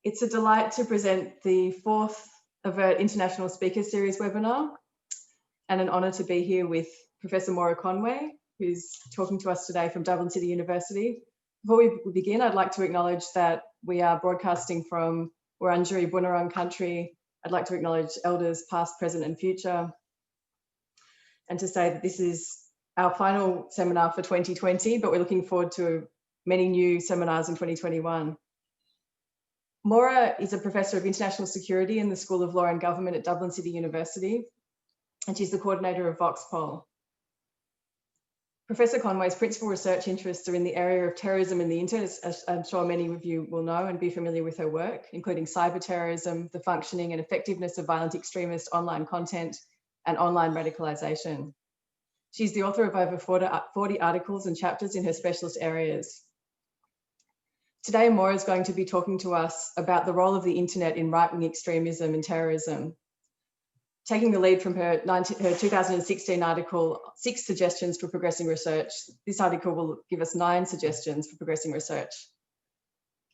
It's a delight to present the fourth AVERT International Speaker Series webinar, and an honour to be here with Professor Maura Conway, who's talking to us today from Dublin City University. Before we begin, I'd like to acknowledge that we are broadcasting from Wurundjeri Bunurong country. I'd like to acknowledge elders past, present and future, and to say that this is our final seminar for 2020, but we're looking forward to many new seminars in 2021. Maura is a Professor of International Security in the School of Law and Government at Dublin City University, and she's the coordinator of VoxPol. Professor Conway's principal research interests are in the area of terrorism and the internet, as I'm sure many of you will know and be familiar with her work, including cyber terrorism, the functioning and effectiveness of violent extremist online content, and online radicalisation. She's the author of over 40 articles and chapters in her specialist areas. Today, Maura is going to be talking to us about the role of the internet in right-wing extremism and terrorism. Taking the lead from her 2016 article, 6 Suggestions for Progressing Research, this article will give us 9 suggestions for progressing research.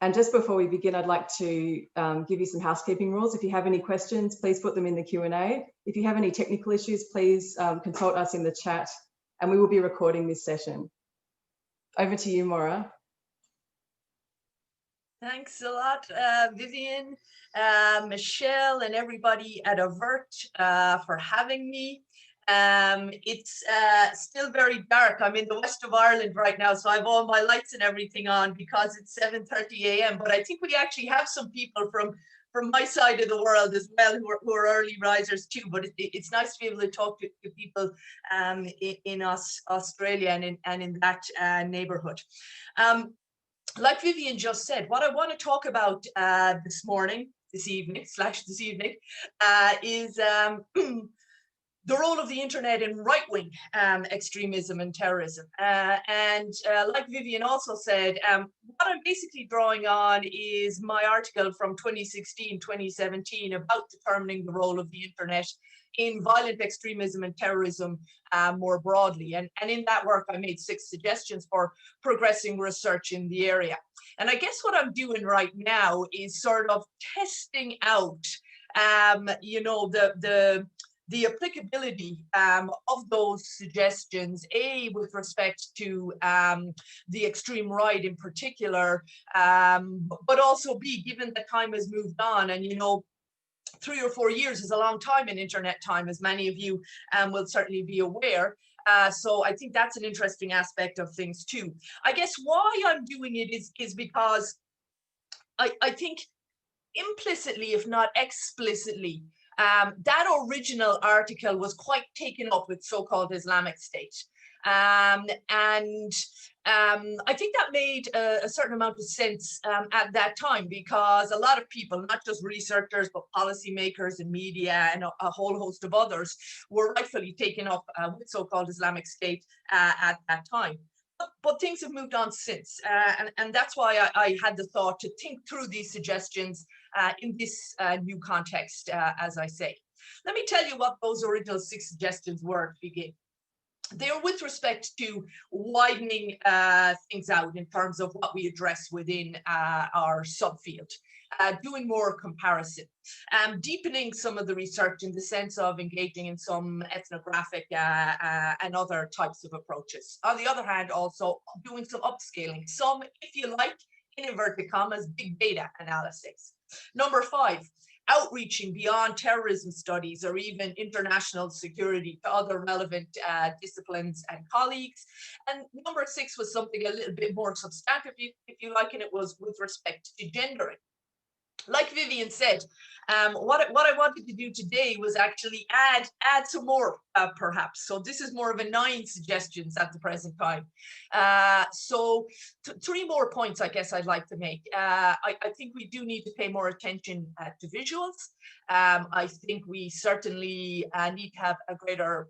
And just before we begin, I'd like to give you some housekeeping rules. If you have any questions, please put them in the Q&A. If you have any technical issues, please consult us in the chat, and we will be recording this session. Over to you, Maura. Thanks a lot, Vivian, Michelle, and everybody at AVERT for having me. It's still very dark. I'm in the west of Ireland right now, so I have all my lights and everything on because it's 7:30 a.m. But I think we actually have some people from my side of the world as well who are early risers too. But it's nice to be able to talk to people in Australia and in that neighborhood. Like Vivian just said, what I want to talk about this evening, is the role of the internet in right-wing extremism and terrorism. Like Vivian also said, what I'm basically drawing on is my article from 2016-2017 about determining the role of the internet in violent extremism and terrorism more broadly. And in that work, I made 6 suggestions for progressing research in the area. And I guess what I'm doing right now is sort of testing out, the applicability of those suggestions, with respect to the extreme right in particular, but also B, given that time has moved on, and 3 or 4 years is a long time in internet time, as many of you will certainly be aware. So I think that's an interesting aspect of things too. I guess why I'm doing it is because I think implicitly, if not explicitly, that original article was quite taken up with so-called Islamic State. I think that made a certain amount of sense at that time, because a lot of people, not just researchers, but policymakers and media and a whole host of others, were rightfully taken up with so-called Islamic State at that time. But things have moved on since, and that's why I had the thought to think through these suggestions in this new context, as I say. Let me tell you what those original 6 suggestions were to begin. They are with respect to widening things out in terms of what we address within our subfield, doing more comparison, deepening some of the research in the sense of engaging in some ethnographic and other types of approaches. On the other hand, also doing some upscaling, some, if you like, in inverted commas, big data analysis. Number 5, outreaching beyond terrorism studies or even international security to other relevant disciplines and colleagues. And number 6 was something a little bit more substantive, if you like, and it was with respect to gendering. Like Vivian said, what I wanted to do today was actually add some more, perhaps. So this is more of a 9 suggestions at the present time. So 3 more points, I guess, I'd like to make. I think we do need to pay more attention to visuals. I think we certainly need to have a greater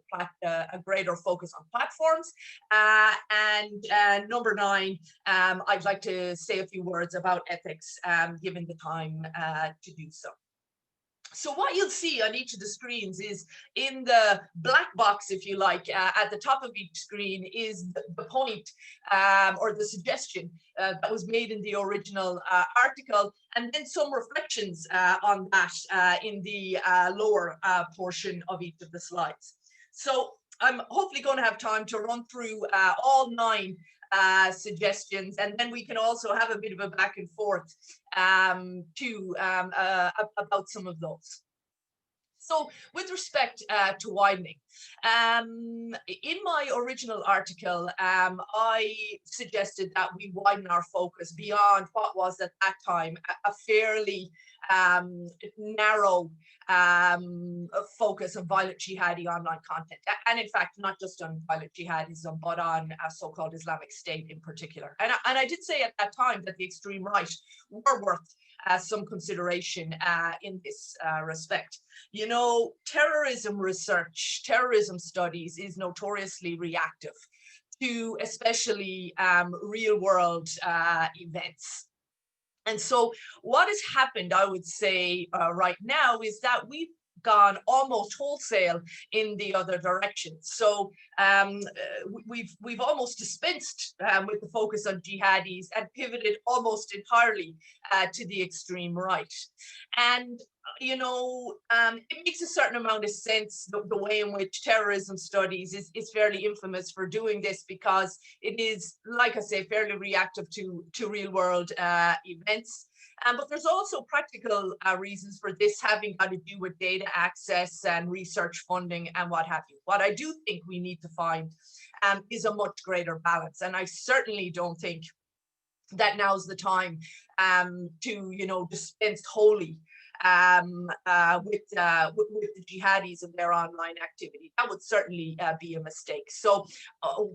focus on platforms. And number 9, I'd like to say a few words about ethics, given the time to do so. So what you'll see on each of the screens is, in the black box, if you like, at the top of each screen is the point or the suggestion that was made in the original article, and then some reflections on that in the lower portion of each of the slides. So I'm hopefully going to have time to run through all 9 suggestions, and then we can also have a bit of a back and forth about some of those. So with respect to widening, in my original article, I suggested that we widen our focus beyond what was at that time a fairly narrow focus of violent jihadi online content. And in fact, not just on violent jihadism, but on so-called Islamic State in particular. And I did say at that time that the extreme right were worth some consideration in this respect. You know, terrorism research, terrorism studies is notoriously reactive to especially real world events. And so what has happened, I would say right now, is that we've gone almost wholesale in the other direction. So we've almost dispensed with the focus on jihadis and pivoted almost entirely to the extreme right. And you know, it makes a certain amount of sense, the way in which terrorism studies is fairly infamous for doing this, because it is, like I say, fairly reactive to real world events. But there's also practical reasons for this, having got to do with data access and research funding and what have you. What I do think we need to find is a much greater balance. And I certainly don't think that now's the time to, you know, dispense wholly with the jihadis and their online activity. That would certainly be a mistake. So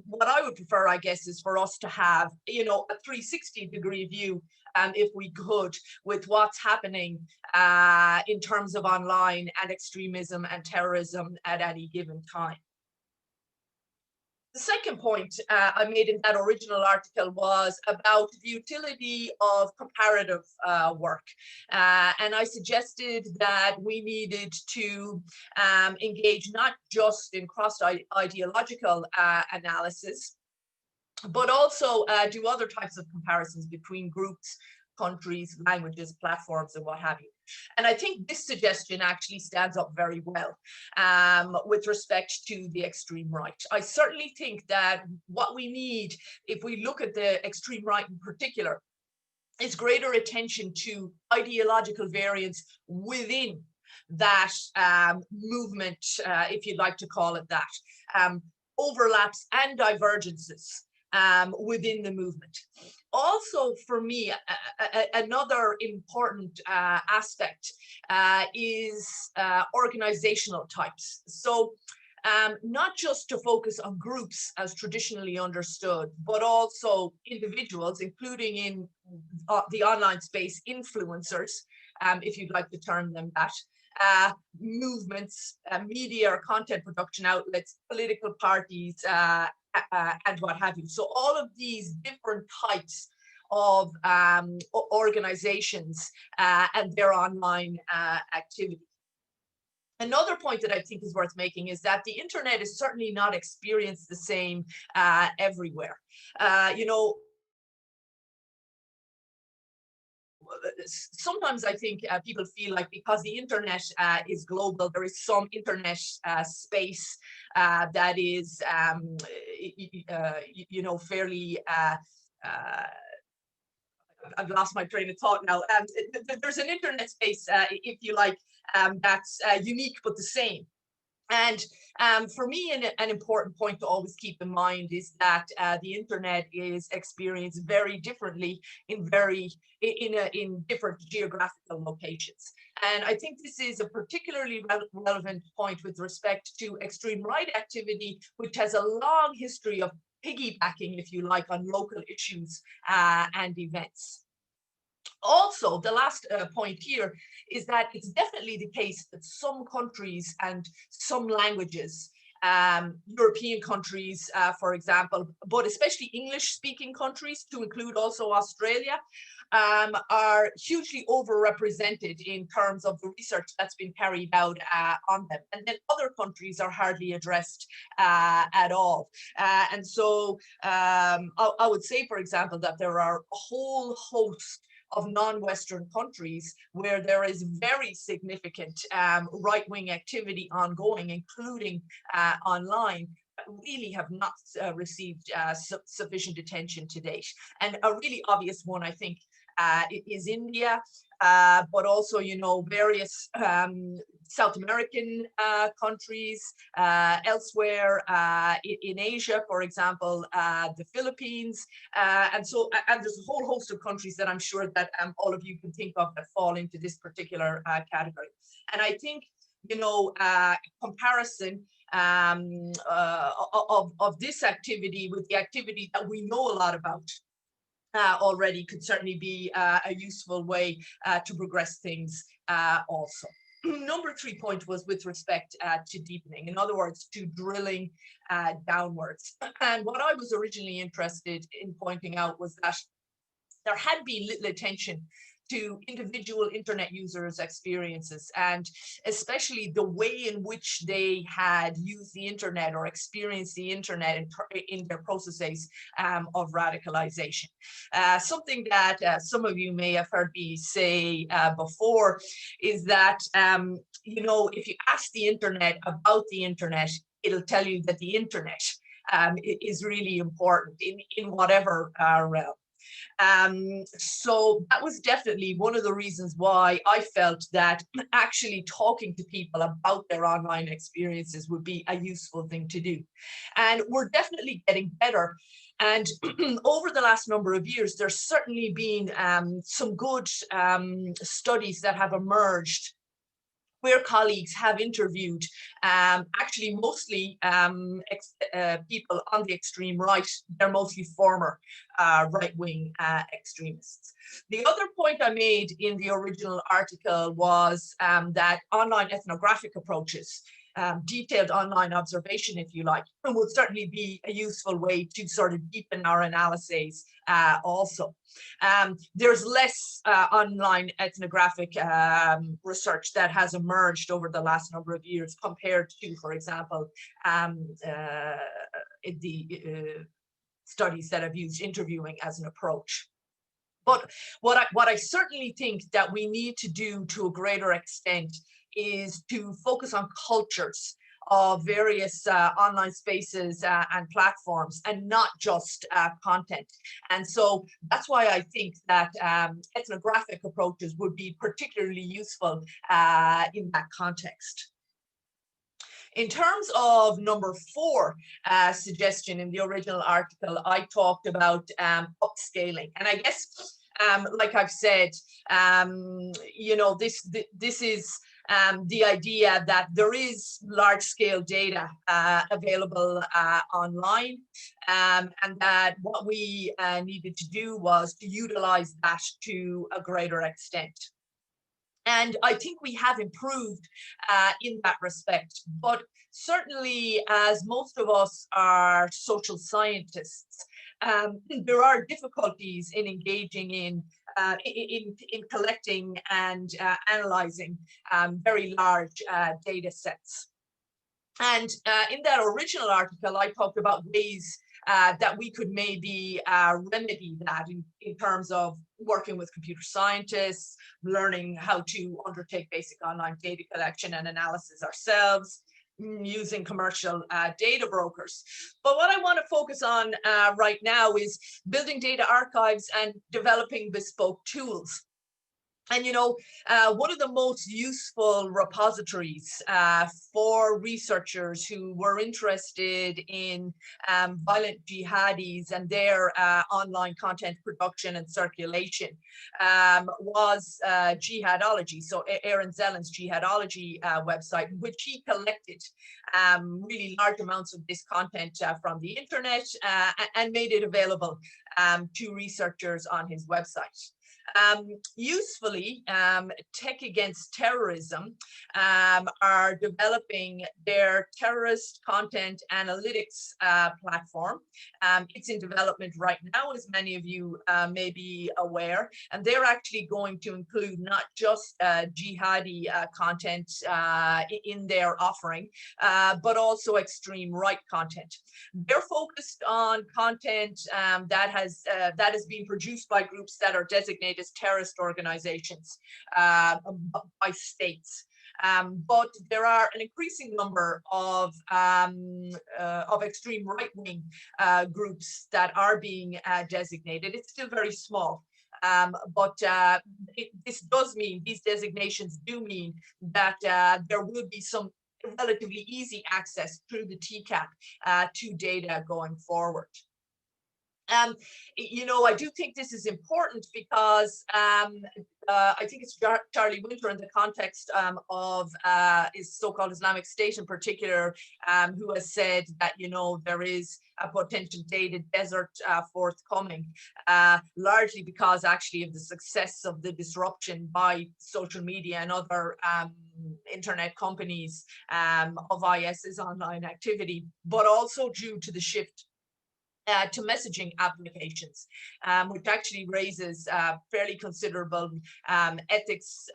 what I would prefer, I guess, is for us to have, you know, a 360-degree view, if we could, with what's happening in terms of online and extremism and terrorism at any given time. The second point I made in that original article was about the utility of comparative work. And I suggested that we needed to engage not just in cross-ideological analysis, but also do other types of comparisons between groups, countries, languages, platforms, and what have you. And I think this suggestion actually stands up very well with respect to the extreme right. I certainly think that what we need, if we look at the extreme right in particular, is greater attention to ideological variance within that movement, if you'd like to call it that, overlaps and divergences within the movement. Also, for me, another important aspect is organizational types. So not just to focus on groups as traditionally understood, but also individuals, including in the online space, influencers, if you'd like to term them that, movements, media or content production outlets, political parties, and what have you. So all of these different types of organizations and their online activity. Another point that I think is worth making is that the internet is certainly not experienced the same everywhere. You know, sometimes I think people feel like because the internet is global, there is some internet space that is, you know, fairly, I've lost my train of thought now. There's an internet space, if you like, that's unique but the same. And for me, an important point to always keep in mind is that the internet is experienced very differently in different geographical locations. And I think this is a particularly relevant point with respect to extreme right activity, which has a long history of piggybacking, if you like, on local issues and events. Also, the last point here is that it's definitely the case that some countries and some languages, European countries, for example, but especially English-speaking countries, to include also Australia, are hugely overrepresented in terms of the research that's been carried out on them. And then other countries are hardly addressed at all. And so I would say, for example, that there are a whole host of non-Western countries where there is very significant right-wing activity ongoing, including online, really have not received sufficient attention to date. And a really obvious one, I think, is India, but also, you know, various South American countries, elsewhere in Asia, for example, the Philippines, and there's a whole host of countries that I'm sure that all of you can think of that fall into this particular category. And I think, you know, comparison of this activity with the activity that we know a lot about already could certainly be a useful way to progress things also. Number 3 point was with respect to deepening, in other words, to drilling downwards. And what I was originally interested in pointing out was that there had been little attention to individual internet users' experiences, and especially the way in which they had used the internet or experienced the internet in their processes of radicalization. Something that some of you may have heard me say before is that, you know, if you ask the internet about the internet, it'll tell you that the internet is really important in whatever realm. So that was definitely one of the reasons why I felt that actually talking to people about their online experiences would be a useful thing to do. And we're definitely getting better. And over the last number of years, there's certainly been some good studies that have emerged where colleagues have interviewed actually mostly people on the extreme right. They're mostly former right-wing extremists. The other point I made in the original article was that online ethnographic approaches, detailed online observation, if you like, would certainly be a useful way to sort of deepen our analyses also. There's less online ethnographic research that has emerged over the last number of years compared to, for example, the studies that have used interviewing as an approach. But what I certainly think that we need to do to a greater extent is to focus on cultures of various online spaces and platforms, and not just content. And so that's why I think that ethnographic approaches would be particularly useful in that context. In terms of number 4 suggestion in the original article, I talked about upscaling. And I guess, like I've said, you know, this is the idea that there is large-scale data available online, and that what we needed to do was to utilize that to a greater extent. And I think we have improved in that respect, but certainly, as most of us are social scientists, there are difficulties in engaging in collecting and analyzing very large data sets. And in that original article, I talked about ways that we could maybe remedy that in terms of working with computer scientists, learning how to undertake basic online data collection and analysis ourselves, using commercial data brokers. But what I want to focus on right now is building data archives and developing bespoke tools. And, you know, one of the most useful repositories for researchers who were interested in violent jihadis and their online content production and circulation was Jihadology. So Aaron Zellen's Jihadology website, in which he collected really large amounts of this content from the internet and made it available to researchers on his website. Usefully, Tech Against Terrorism are developing their terrorist content analytics platform. It's in development right now, as many of you may be aware, and they're actually going to include not just jihadi content in their offering, but also extreme right content. They're focused on content that has been produced by groups that are designated as terrorist organizations by states. But there are an increasing number of extreme right-wing groups that are being designated. It's still very small. But this does mean, these designations do mean that there will be some relatively easy access through the TCAP to data going forward. You know, I do think this is important because I think it's Charlie Winter in the context of his so-called Islamic State in particular, who has said that, you know, there is a potential data desert forthcoming, largely because actually of the success of the disruption by social media and other internet companies of IS's online activity, but also due to the shift to messaging applications, which actually raises fairly considerable ethics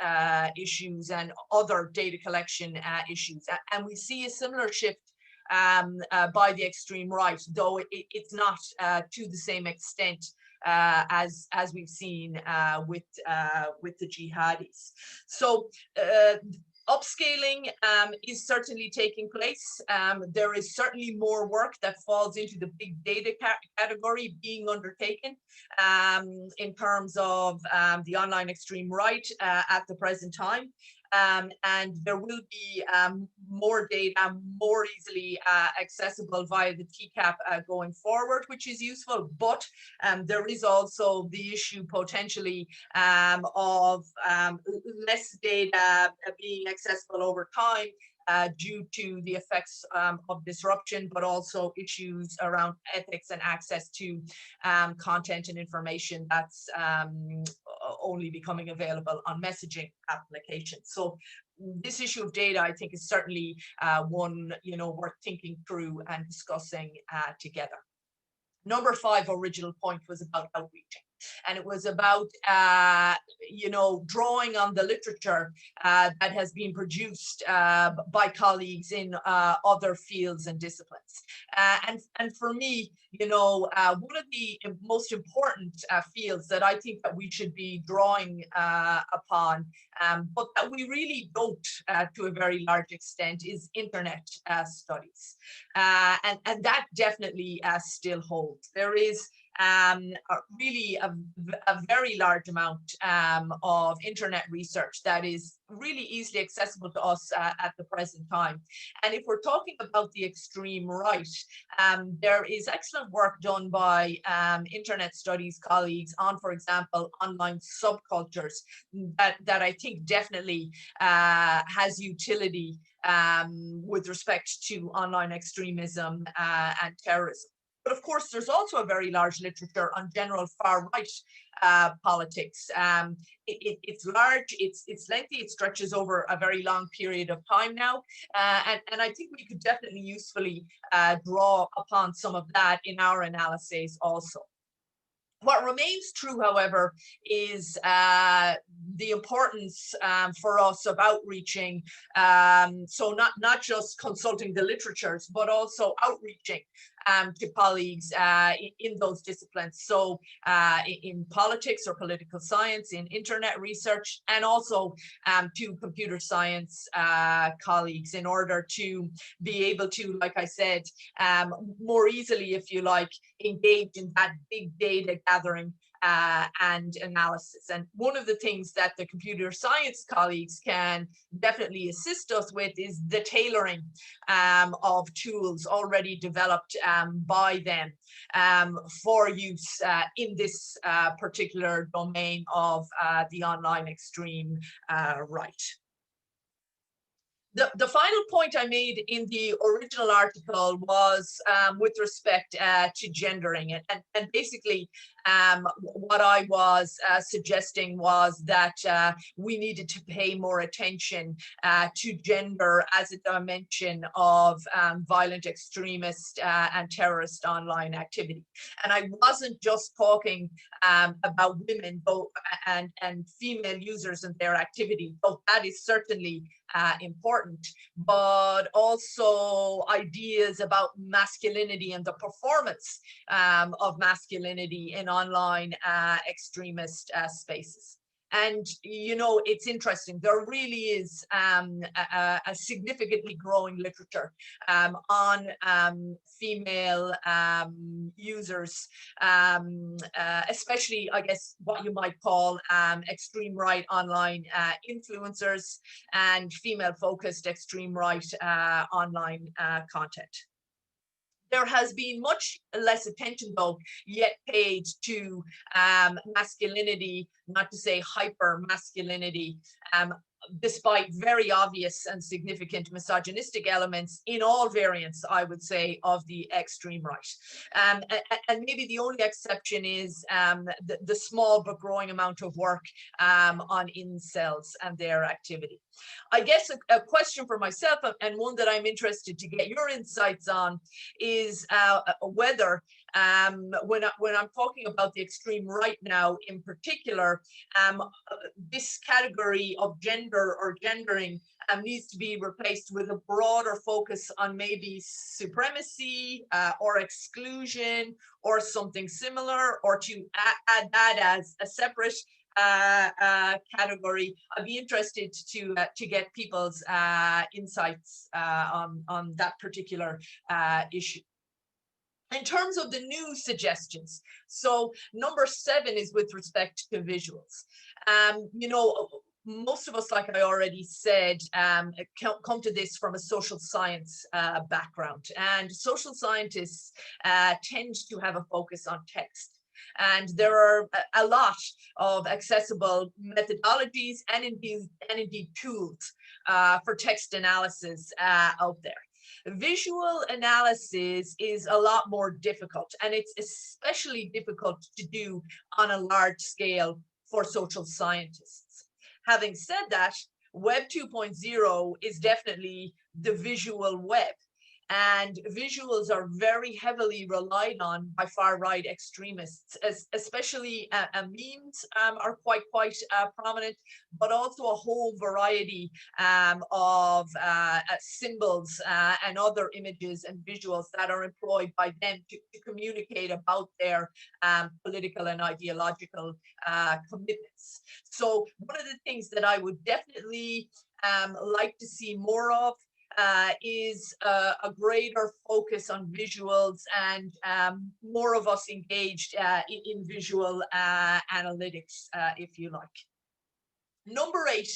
issues and other data collection issues. And we see a similar shift by the extreme right, though it's not to the same extent as we've seen with the jihadis. So upscaling is certainly taking place. There is certainly more work that falls into the big data category being undertaken in terms of the online extreme right at the present time. And there will be more data more easily accessible via the TCAP going forward, which is useful. But there is also the issue potentially of less data being accessible over time due to the effects of disruption, but also issues around ethics and access to content and information that's only becoming available on messaging applications. So this issue of data, I think, is certainly one, you know, worth thinking through and discussing together. Number 5 original point was about outreaching. And it was about, you know, drawing on the literature that has been produced by colleagues in other fields and disciplines. And for me, you know, one of the most important fields that I think that we should be drawing upon, but that we really don't to a very large extent, is internet studies. And that definitely still holds. There is really a very large amount of internet research that is really easily accessible to us at the present time. And if we're talking about the extreme right, there is excellent work done by internet studies colleagues on, for example, online subcultures that I think definitely has utility with respect to online extremism and terrorism. But of course, there's also a very large literature on general far-right politics. It's large, it's lengthy, it stretches over a very long period of time now. And I think we could definitely usefully draw upon some of that in our analyses also. What remains true, however, is the importance for us of outreaching. So not just consulting the literatures, but also outreaching to colleagues in those disciplines. So in politics or political science, in internet research, and also to computer science colleagues, in order to be able to, like I said, more easily, if you like, engage in that big data gathering and analysis. And one of the things that the computer science colleagues can definitely assist us with is the tailoring of tools already developed by them for use in this particular domain of the online extreme right. The final point I made in the original article was with respect to gendering it. And basically, what I was suggesting was that we needed to pay more attention to gender as a dimension of violent extremist and terrorist online activity. And I wasn't just talking about women and female users and their activity, though that is certainly important, but also ideas about masculinity and the performance of masculinity in online extremist spaces. And, you know, it's interesting. There really is a significantly growing literature on female users, especially, I guess, what you might call extreme right online influencers and female-focused extreme right online content. There has been much less attention, though, yet paid to masculinity, not to say hyper masculinity, despite very obvious and significant misogynistic elements in all variants, I would say, of the extreme right. And maybe the only exception is the small but growing amount of work on incels and their activity. I guess a question for myself, and one that I'm interested to get your insights on, is whether when I'm talking about the extreme right now in particular, this category of gender or gendering needs to be replaced with a broader focus on maybe supremacy or exclusion or something similar, or to add that as a separate category. I'd be interested to get people's insights on that particular issue. In terms of the new suggestions, so number 7 is with respect to visuals. You know, most of us, like I already said, come to this from a social science background, and social scientists tend to have a focus on text. And there are a lot of accessible methodologies and indeed tools for text analysis out there. Visual analysis is a lot more difficult, and it's especially difficult to do on a large scale for social scientists. Having said that, Web 2.0 is definitely the visual web, and visuals are very heavily relied on by far-right extremists, especially memes are quite prominent, but also a whole variety of symbols and other images and visuals that are employed by them to communicate about their political and ideological commitments. So one of the things that I would definitely like to see more of is a greater focus on visuals and more of us engaged in visual analytics, if you like. Number 8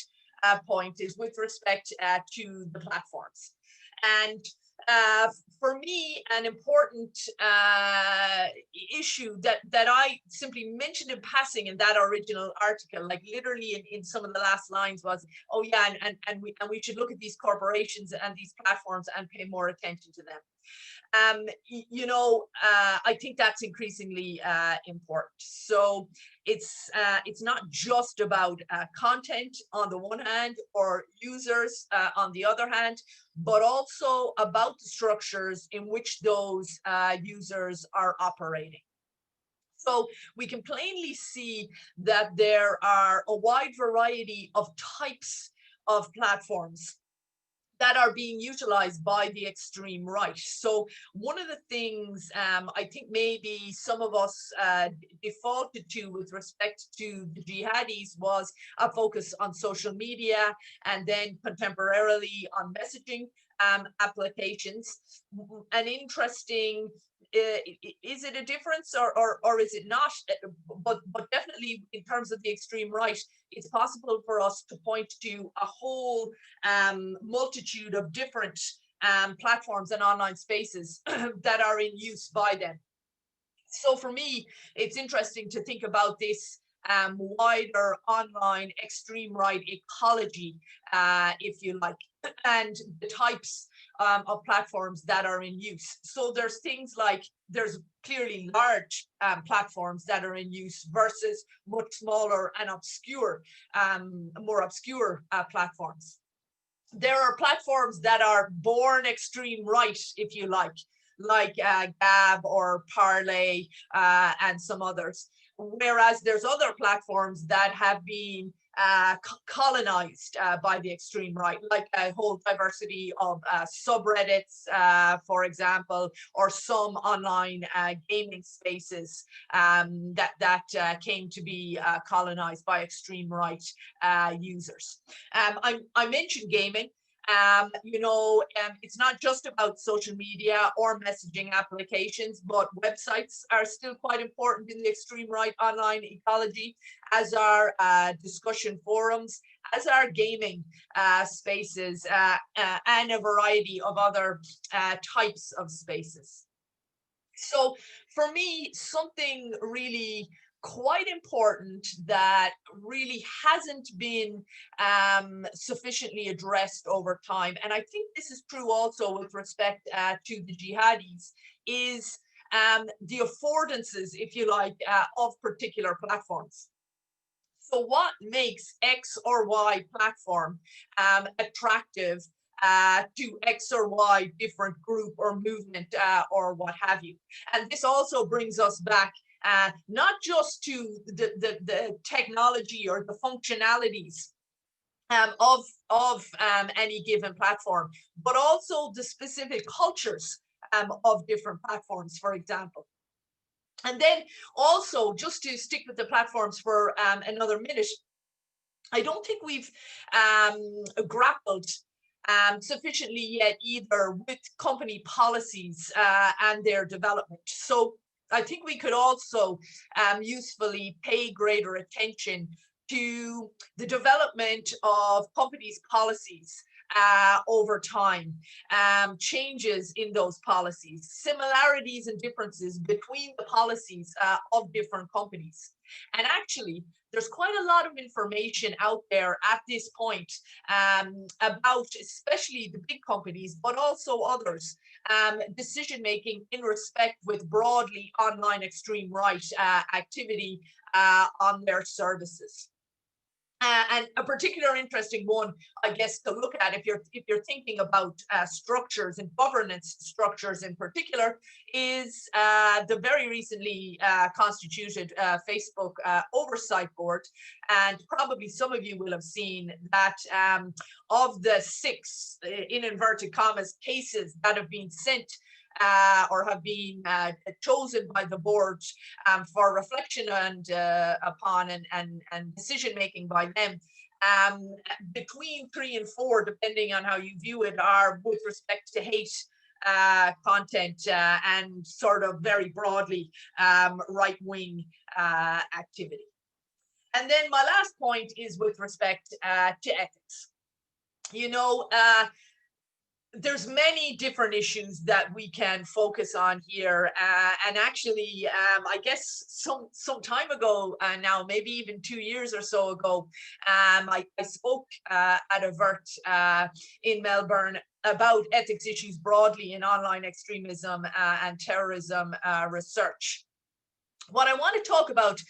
point is with respect to the platforms. And for me, an important issue that I simply mentioned in passing in that original article, like literally in some of the last lines, was, oh yeah, and we should look at these corporations and these platforms and pay more attention to them. You know, I think that's increasingly important. So it's not just about content on the one hand or users on the other hand, but also about the structures in which those users are operating. So we can plainly see that there are a wide variety of types of platforms that are being utilized by the extreme right. So one of the things I think maybe some of us defaulted to with respect to the jihadis was a focus on social media, and then contemporarily on messaging applications. An interesting, is it a difference or is it not? But definitely in terms of the extreme right, it's possible for us to point to a whole multitude of different platforms and online spaces that are in use by them. So for me, it's interesting to think about this wider online extreme right ecology, if you like, and the types of platforms that are in use. So there's things like there's clearly large platforms that are in use versus much smaller and obscure, more obscure platforms. There are platforms that are born extreme right, if you like Gab or Parler and some others. Whereas there's other platforms that have been colonized by the extreme right, like a whole diversity of subreddits, for example, or some online gaming spaces that came to be colonized by extreme right users. I mentioned gaming. It's not just about social media or messaging applications, but websites are still quite important in the extreme right online ecology, as are discussion forums, as are gaming spaces, and a variety of other types of spaces. So for me, something really quite important that really hasn't been sufficiently addressed over time, and I think this is true also with respect to the jihadis, is the affordances, if you like, of particular platforms. So what makes X or Y platform attractive to X or Y different group or movement or what have you? And this also brings us back not just to the technology or the functionalities of any given platform, but also the specific cultures of different platforms, for example. And then also, just to stick with the platforms for another minute, I don't think we've grappled sufficiently yet either with company policies and their development. So I think we could also usefully pay greater attention to the development of companies' policies over time, changes in those policies, similarities and differences between the policies of different companies. And actually, there's quite a lot of information out there at this point about especially the big companies, but also others, decision making in respect with broadly online extreme right activity on their services. And a particular interesting one, I guess, to look at if you're thinking about structures and governance structures in particular, is the very recently constituted Facebook Oversight Board. And probably some of you will have seen that of the 6, in inverted commas, cases that have been sent or have been chosen by the board for reflection and upon and decision making by them, between 3 and 4, depending on how you view it, are with respect to hate content and sort of very broadly right-wing activity. And then my last point is with respect to ethics. There's many different issues that we can focus on here, and actually, I guess some time ago now, maybe even 2 years or so ago, I spoke at AVERT in Melbourne about ethics issues broadly in online extremism and terrorism research. What I want to talk about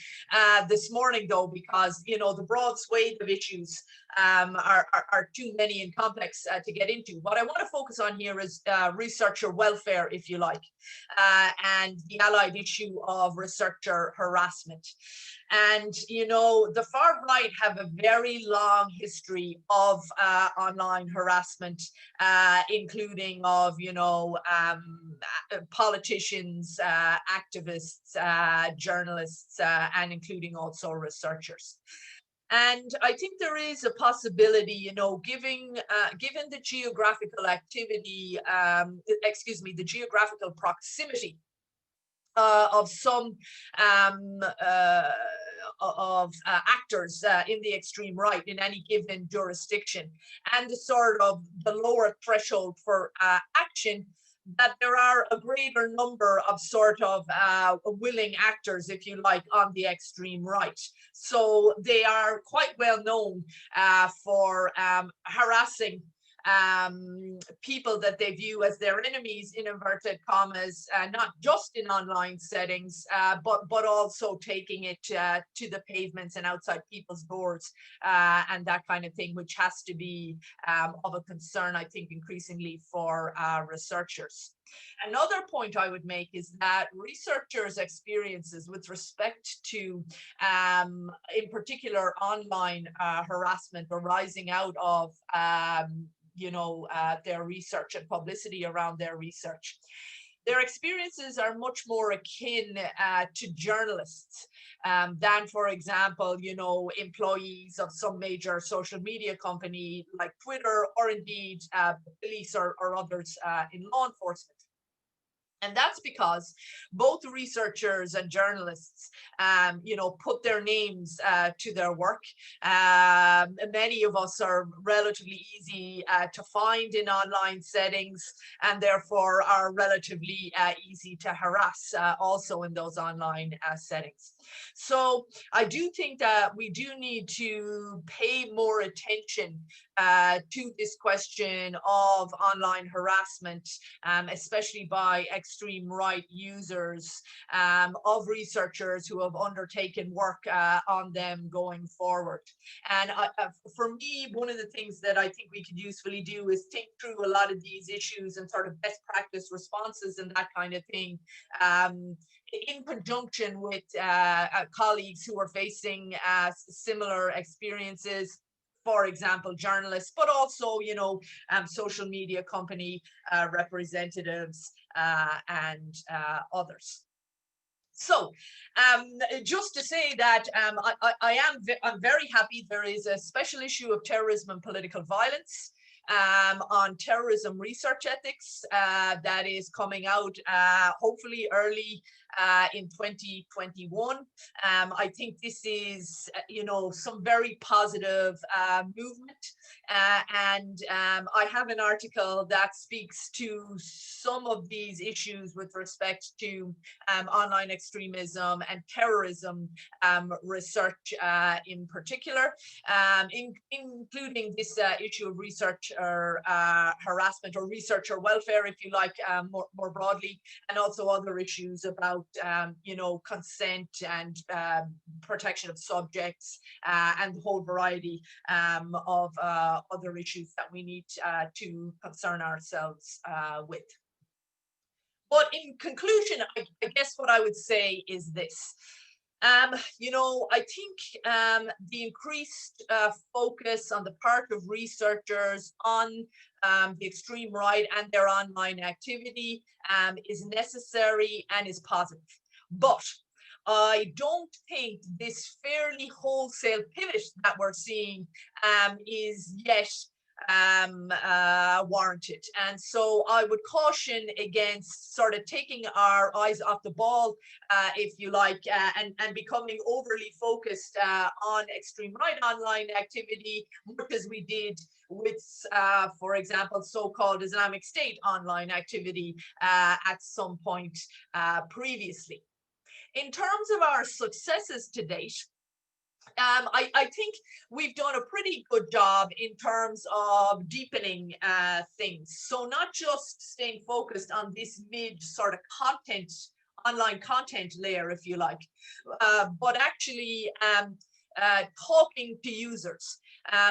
this morning, though, because the broad swathe of issues are too many and complex to get into. What I want to focus on here is researcher welfare, if you like, and the allied issue of researcher harassment. And the far right have a very long history of online harassment, including of politicians, activists, journalists, and including also researchers. And I think there is a possibility, given the geographical activity, the geographical proximity of some actors in the extreme right in any given jurisdiction, and the sort of the lower threshold for action, that there are a greater number of sort of willing actors, if you like, on the extreme right. So they are quite well known for harassing people that they view as their enemies, in inverted commas, not just in online settings, but also taking it to the pavements and outside people's doors, and that kind of thing, which has to be of a concern, I think, increasingly for researchers. Another point I would make is that researchers' experiences with respect to, in particular, online harassment arising out of their research and publicity around their research. Their experiences are much more akin to journalists than, for example, employees of some major social media company like Twitter, or indeed police or others in law enforcement. And that's because both researchers and journalists, put their names to their work. Many of us are relatively easy to find in online settings, and therefore are relatively easy to harass also in those online settings. So I do think that we do need to pay more attention to this question of online harassment, especially by extreme right users, of researchers who have undertaken work on them going forward. And for me, one of the things that I think we could usefully do is think through a lot of these issues and sort of best practice responses and that kind of thing, in conjunction with colleagues who are facing similar experiences, for example, journalists, but also, social media company representatives and others. So just to say that I'm very happy there is a special issue of terrorism and political violence on terrorism research ethics that is coming out hopefully early in 2021. I think this is, some very positive movement. And I have an article that speaks to some of these issues with respect to online extremism and terrorism research in particular, including this issue of research or harassment or researcher welfare, if you like, more broadly, and also other issues about consent and protection of subjects and the whole variety of other issues that we need to concern ourselves with. But in conclusion, I guess what I would say is this. I think the increased focus on the part of researchers on the extreme right and their online activity is necessary and is positive. But I don't think this fairly wholesale pivot that we're seeing is yet warranted. And so I would caution against sort of taking our eyes off the ball, if you like, and becoming overly focused on extreme right online activity, much as we did with, for example, so-called Islamic State online activity at some point previously. In terms of our successes to date, I think we've done a pretty good job in terms of deepening things. So not just staying focused on this mid sort of content, online content layer, if you like, but actually talking to users,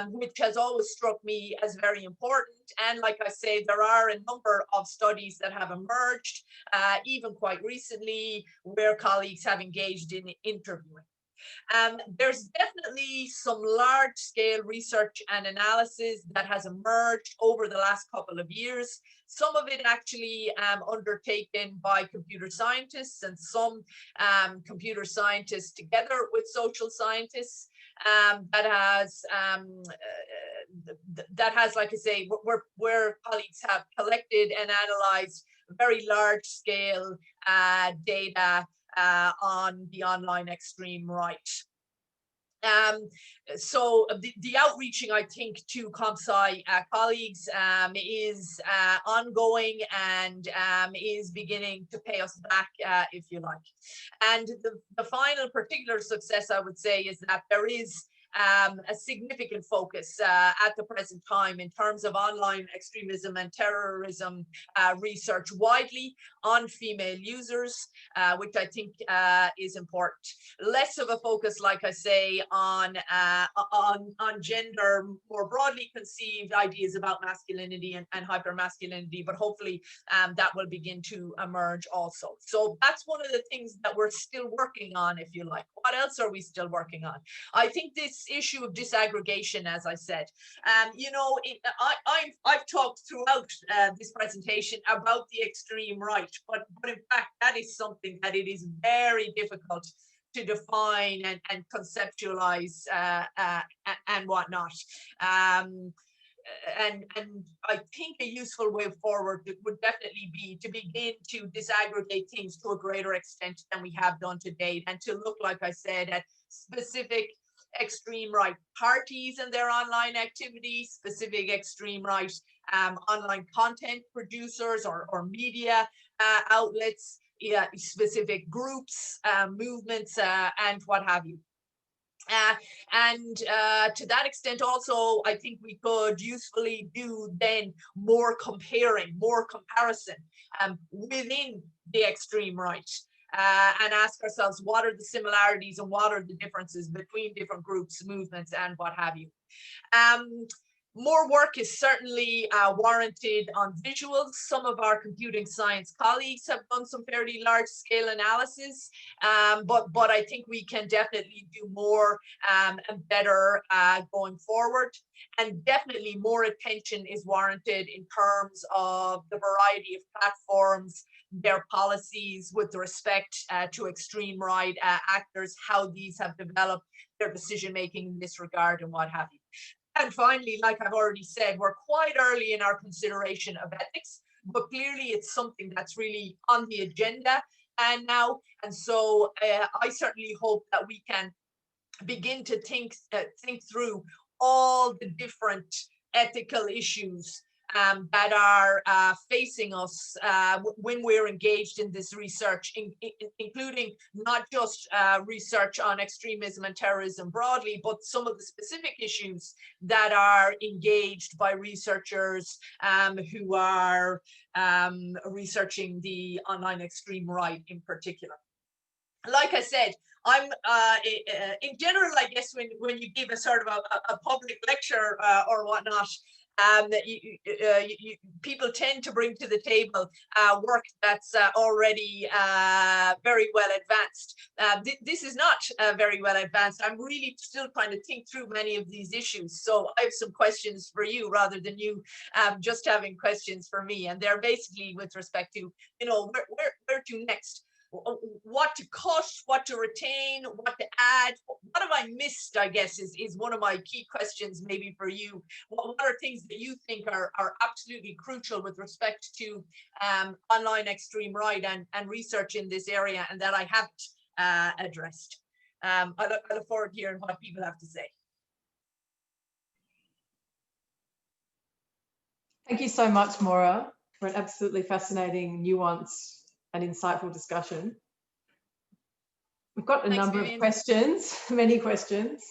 which has always struck me as very important. And like I say, there are a number of studies that have emerged, even quite recently, where colleagues have engaged in interviewing. There's definitely some large-scale research and analysis that has emerged over the last couple of years. Some of it actually undertaken by computer scientists, and some computer scientists together with social scientists. That has, like I say, where colleagues have collected and analyzed very large-scale data on the online extreme right. So the outreaching, I think, to ComSci colleagues is ongoing and is beginning to pay us back, if you like. And the final particular success, I would say, is that there is a significant focus at the present time in terms of online extremism and terrorism research widely on female users, which I think is important. Less of a focus, like I say, on gender, more broadly conceived ideas about masculinity and hypermasculinity, but hopefully that will begin to emerge also. So that's one of the things that we're still working on, if you like. What else are we still working on? I think this issue of disaggregation, as I said, you know, I've talked throughout this presentation about the extreme right, but in fact, that is something that it is very difficult to define and conceptualize and whatnot. And I think a useful way forward would definitely be to begin to disaggregate things to a greater extent than we have done to date, and to look, like I said, at specific extreme right parties and their online activities, specific extreme right online content producers or media outlets, specific groups, movements, and what have you. To that extent also, I think we could usefully do then more comparing, more comparison within the extreme right, and ask ourselves, what are the similarities and what are the differences between different groups, movements, and what have you. More work is certainly warranted on visuals. Some of our computing science colleagues have done some fairly large scale analysis, but I think we can definitely do more and better going forward. And definitely more attention is warranted in terms of the variety of platforms, their policies with respect to extreme right actors, how these have developed, their decision making in this regard, and what have you. And finally, like I've already said, we're quite early in our consideration of ethics, but clearly it's something that's really on the agenda now. And so I certainly hope that we can begin to think through all the different ethical issues that are facing us when we're engaged in this research, including not just research on extremism and terrorism broadly, but some of the specific issues that are engaged by researchers who are researching the online extreme right in particular. Like I said, I'm in general, I guess when you give a sort of a public lecture or whatnot, people tend to bring to the table work that's already very well advanced. This is not very well advanced. I'm really still trying to think through many of these issues. So I have some questions for you rather than you just having questions for me. And they're basically with respect to, you know, where to next? What to cut, what to retain, what to add, what have I missed, I guess, is one of my key questions maybe for you. What are things that you think are absolutely crucial with respect to online extreme right and research in this area, and that I haven't addressed? I look forward to hearing what people have to say. Thank you so much, Maura, for an absolutely fascinating, nuanced and insightful discussion. We've got a number of questions, many questions.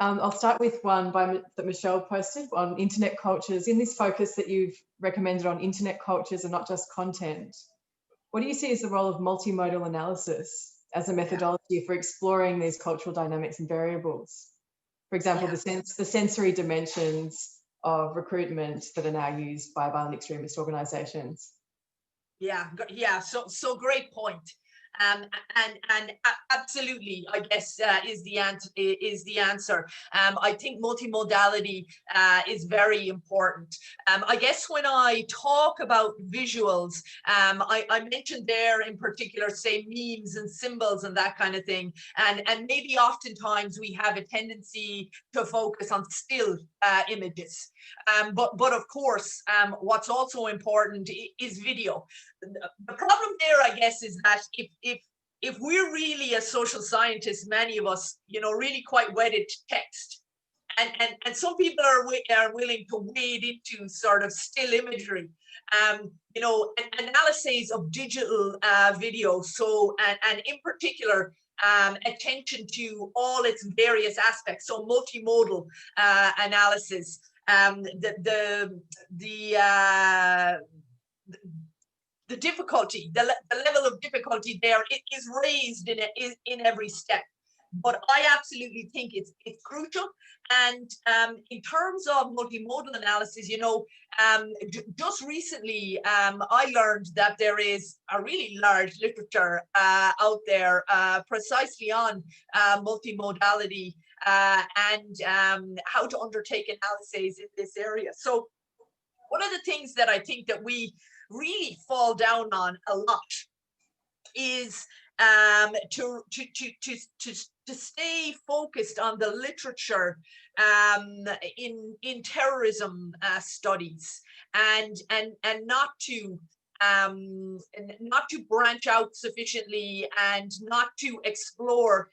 I'll start with one that Michelle posted on internet cultures. In this focus that you've recommended on internet cultures and not just content, what do you see as the role of multimodal analysis as a methodology for exploring these cultural dynamics and variables? For example, the sensory dimensions of recruitment that are now used by violent extremist organizations. Yeah, so great point. And absolutely, I guess, is the answer. I think multimodality is very important. I guess when I talk about visuals, I mentioned there in particular, say, memes and symbols and that kind of thing. And maybe oftentimes we have a tendency to focus on still images. But of course, what's also important is video. The problem there, I guess, is that if we're really, as social scientists, many of us, you know, really quite wedded to text, and some people are willing to wade into sort of still imagery, you know, analyses of digital video. So, and in particular, attention to all its various aspects. So multimodal analysis, the difficulty, the level of difficulty there is raised in every step. But I absolutely think it's crucial. And in terms of multimodal analysis, you know, just recently I learned that there is a really large literature out there precisely on multimodality and how to undertake analyses in this area. So one of the things that I think that we really fall down on a lot is to stay focused on the literature in terrorism studies and not to branch out sufficiently and not to explore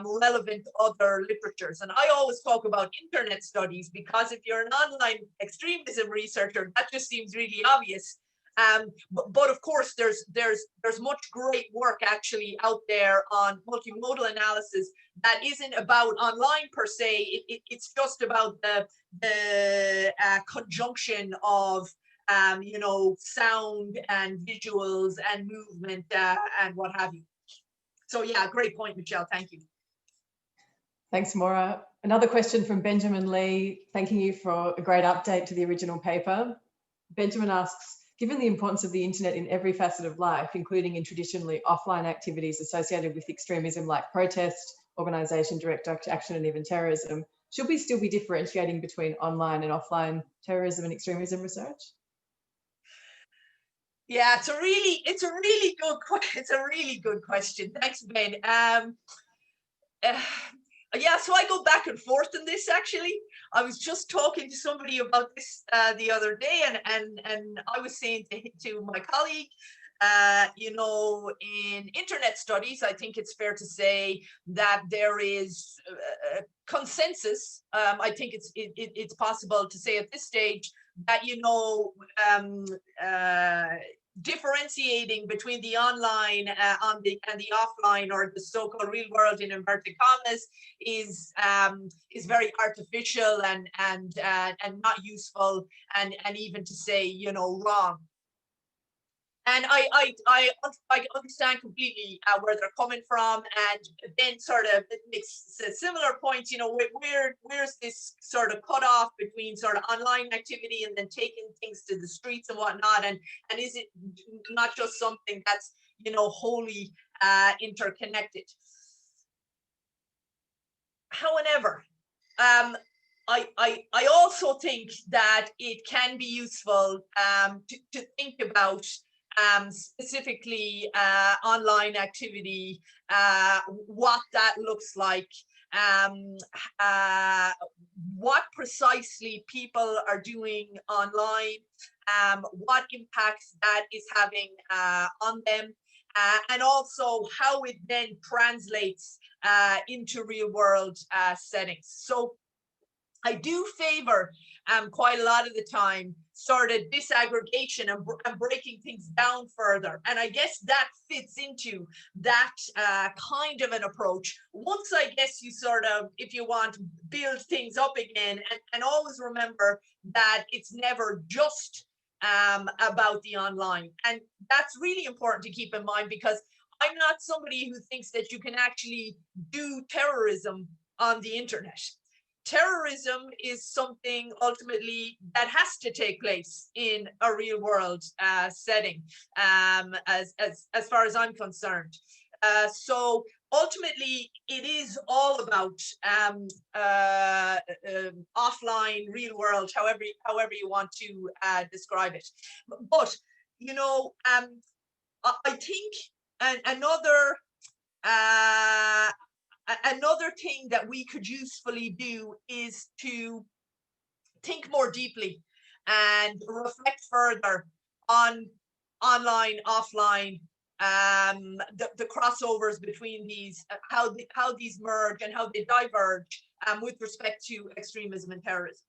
relevant other literatures. And I always talk about internet studies because if you're an online extremism researcher, that just seems really obvious. But of course, there's much great work actually out there on multimodal analysis that isn't about online per se. It's just about the conjunction of you know, sound and visuals and movement and what have you. So yeah, great point, Michelle. Thank you. Thanks, Maura. Another question from Benjamin Lee, thanking you for a great update to the original paper. Benjamin asks, given the importance of the internet in every facet of life, including in traditionally offline activities associated with extremism like protest, organisation, direct action, and even terrorism, should we still be differentiating between online and offline terrorism and extremism research? Yeah, it's a really good question. Thanks, Ben. Yeah, so I go back and forth on this actually. I was just talking to somebody about this the other day, and I was saying to my colleague, you know, in internet studies, I think it's fair to say that there is consensus. I think it's possible to say at this stage that, you know, differentiating between the online and the offline, or the so-called real world in inverted commas, is very artificial and not useful, and even to say, you know, wrong. And I understand completely where they're coming from, and then sort of it makes a similar point, you know, where's this sort of cutoff between sort of online activity and then taking things to the streets and whatnot, and is it not just something that's, you know, wholly interconnected? However, I also think that it can be useful to think about specifically online activity, what that looks like, what precisely people are doing online, what impacts that is having on them, and also how it then translates into real world settings. So I do favor quite a lot of the time sort of disaggregation and breaking things down further. And I guess that fits into that kind of an approach. Once I guess you sort of, if you want, build things up again, and always remember that it's never just about the online. And that's really important to keep in mind, because I'm not somebody who thinks that you can actually do terrorism on the internet. Terrorism is something ultimately that has to take place in a real world setting, as far as I'm concerned. So ultimately, it is all about offline, real world, however you want to describe it. But you know, I think another thing that we could usefully do is to think more deeply and reflect further on online, offline, the crossovers between these, how these merge and how they diverge with respect to extremism and terrorism.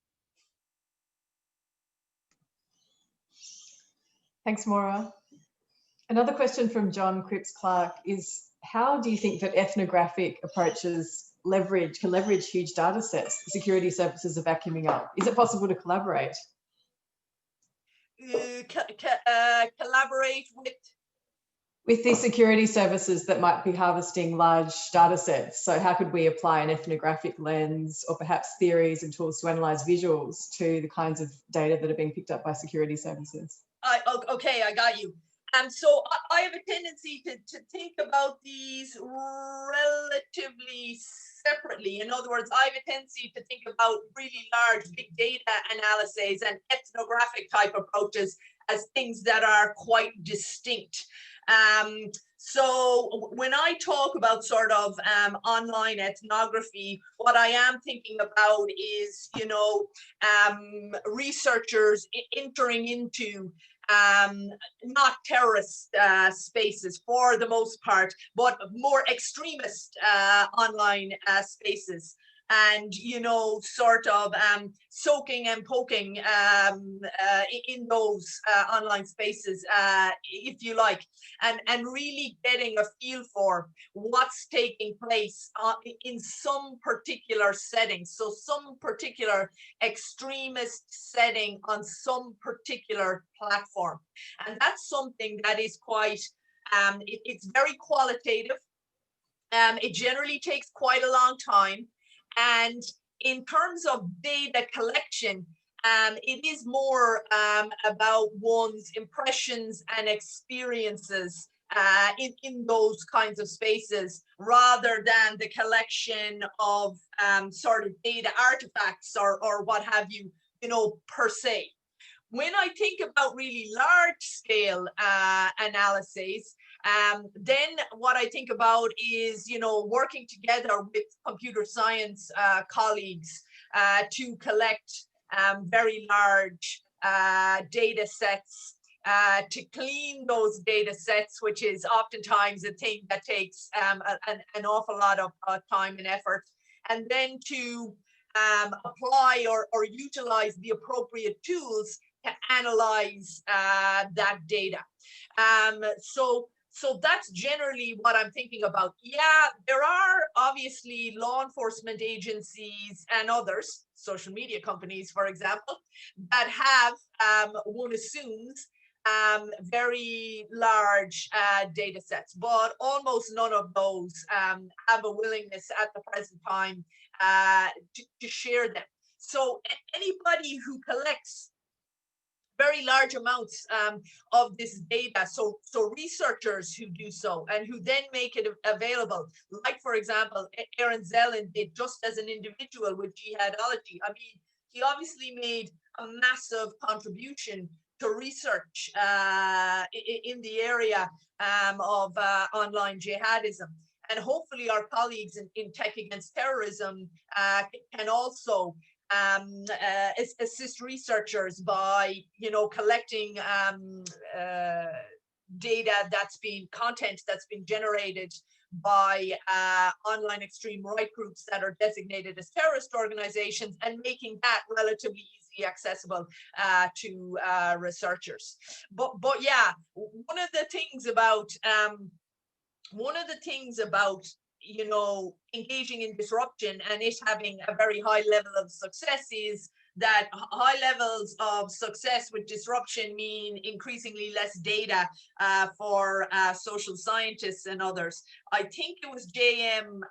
Thanks, Maura. Another question from John Cripps Clark is, how do you think that ethnographic approaches can leverage huge data sets that security services are vacuuming up? Is it possible to collaborate? Collaborate with these security services that might be harvesting large data sets. So how could we apply an ethnographic lens or perhaps theories and tools to analyze visuals to the kinds of data that are being picked up by security services? Okay, I got you. So I have a tendency to think about these relatively separately. In other words, I have a tendency to think about really large big data analyses and ethnographic type approaches as things that are quite distinct. So when I talk about sort of online ethnography, what I am thinking about is, you know, researchers entering into not terrorist spaces for the most part, but more extremist online spaces. And, you know, sort of soaking and poking in those online spaces, if you like, and really getting a feel for what's taking place in some particular setting. So some particular extremist setting on some particular platform. And that's something that is quite, it's very qualitative. It generally takes quite a long time. And in terms of data collection, it is more about one's impressions and experiences in those kinds of spaces, rather than the collection of sort of data artifacts or what have you, you know, per se. When I think about really large scale analyses, then what I think about is, you know, working together with computer science colleagues to collect very large data sets, to clean those data sets, which is oftentimes a thing that takes an awful lot of time and effort, and then to apply or utilize the appropriate tools to analyze that data. So that's generally what I'm thinking about. Yeah, there are obviously law enforcement agencies and others, social media companies, for example, that have, one assumes, very large data sets, but almost none of those have a willingness at the present time to share them. So anybody who collects very large amounts of this data, so researchers who do so and who then make it available, like for example Aaron Zellin did just as an individual with jihadology. I mean, he obviously made a massive contribution to research in the area of online jihadism. And hopefully our colleagues in Tech Against Terrorism can also assist researchers by, you know, collecting data content that's been generated by online extreme right groups that are designated as terrorist organizations, and making that relatively easily accessible to researchers. But yeah, one of the things about you know, engaging in disruption and it having a very high level of success is that high levels of success with disruption mean increasingly less data for social scientists and others. I think it was J.M.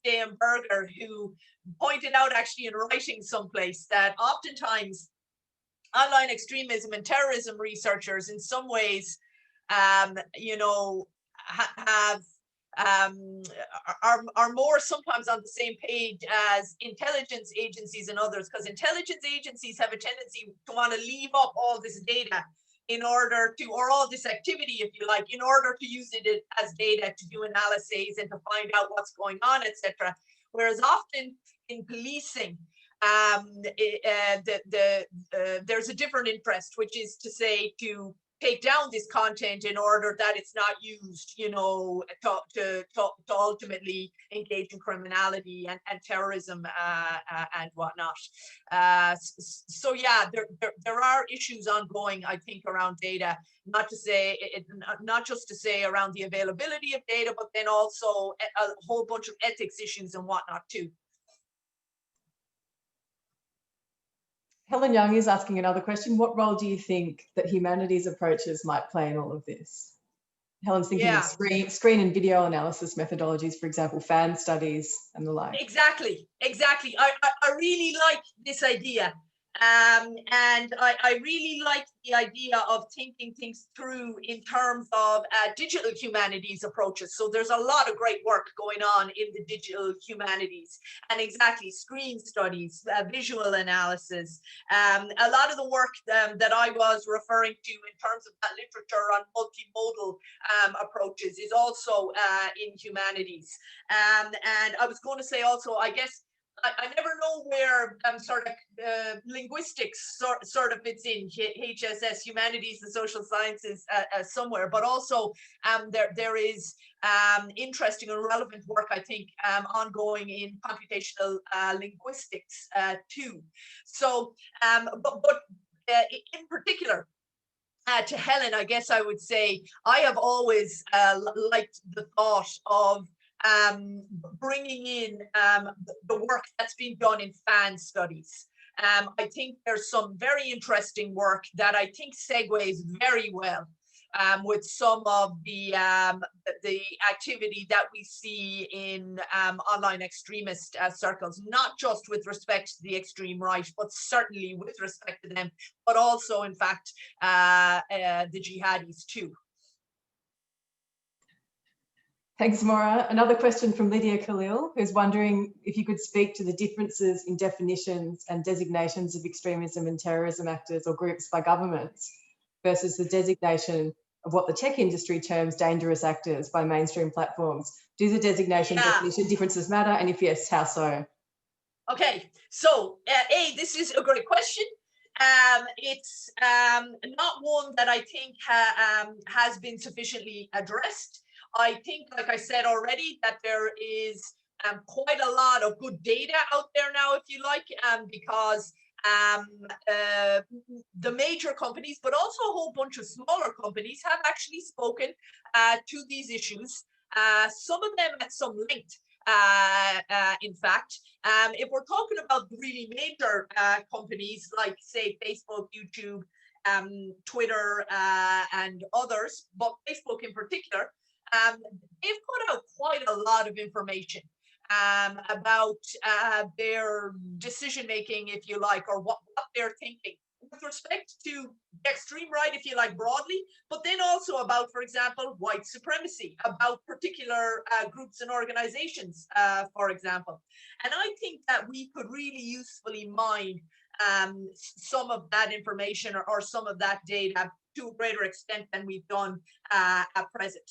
Berger who pointed out, actually in writing someplace, that oftentimes online extremism and terrorism researchers in some ways, you know, are more sometimes on the same page as intelligence agencies and others, because intelligence agencies have a tendency to want to leave up all this data in order to, or all this activity, if you like, in order to use it as data to do analyses and to find out what's going on, etc. Whereas often in policing, there's a different interest, which is to say to take down this content in order that it's not used, you know, to ultimately engage in criminality and terrorism and whatnot. So yeah, there are issues ongoing, I think, around data. Not to say not just to say around the availability of data, but then also a whole bunch of ethics issues and whatnot too. Helen Young is asking another question. What role do you think that humanities approaches might play in all of this? Helen's thinking of screen and video analysis methodologies, for example, fan studies and the like. Exactly. I really like this idea. And I really like the idea of thinking things through in terms of digital humanities approaches. So there's a lot of great work going on in the digital humanities, and exactly screen studies, visual analysis. A lot of the work that I was referring to in terms of that literature on multimodal approaches is also in humanities. And I was going to say also, I guess, I never know where sort of linguistics sort of fits in, HSS, humanities and social sciences somewhere, but also there is interesting and relevant work, I think, ongoing in computational linguistics too. So, but in particular, to Helen, I guess I would say I have always liked the thought of bringing in the work that's been done in fan studies. I think there's some very interesting work that I think segues very well with some of the activity that we see in online extremist circles, not just with respect to the extreme right, but certainly with respect to them, but also, in fact, the jihadis too. Thanks, Maura. Another question from Lydia Khalil, who's wondering if you could speak to the differences in definitions and designations of extremism and terrorism actors or groups by governments versus the designation of what the tech industry terms dangerous actors by mainstream platforms. Do the designation definition differences matter? And if yes, how so? Okay, so this is a great question. It's not one that I think has been sufficiently addressed. I think, like I said already, that there is quite a lot of good data out there now, if you like, because the major companies, but also a whole bunch of smaller companies, have actually spoken to these issues, some of them at some length. In fact, if we're talking about really major companies like, say, Facebook, YouTube, Twitter, and others, but Facebook in particular, they've put out quite a lot of information about their decision making, if you like, or what they're thinking with respect to extreme right, if you like, broadly, but then also about, for example, white supremacy, about particular groups and organizations, for example. And I think that we could really usefully mine some of that information or some of that data to a greater extent than we've done at present.